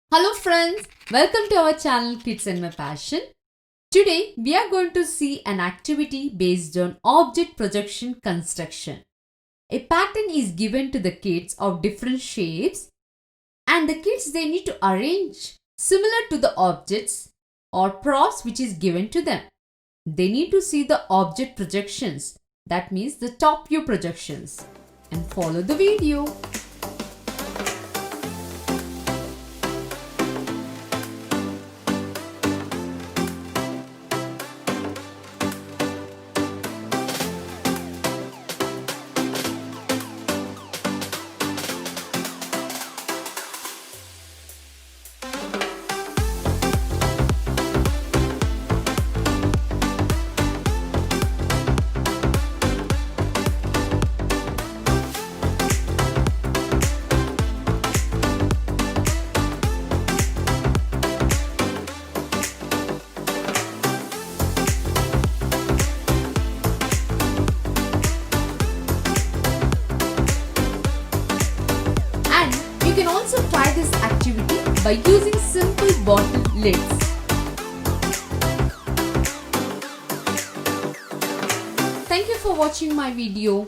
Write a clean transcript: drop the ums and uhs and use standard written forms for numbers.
Hello friends, welcome to our channel Kids and My Passion. Today we are going to see an activity based on object projection construction. A pattern is given to the kids of different shapes and the kids they need to arrange similar to the objects or props which is given to them. They need to see the object projections, that means the top view projections, and follow the video. You can also try this activity by using simple bottle lids. Thank you for watching my video.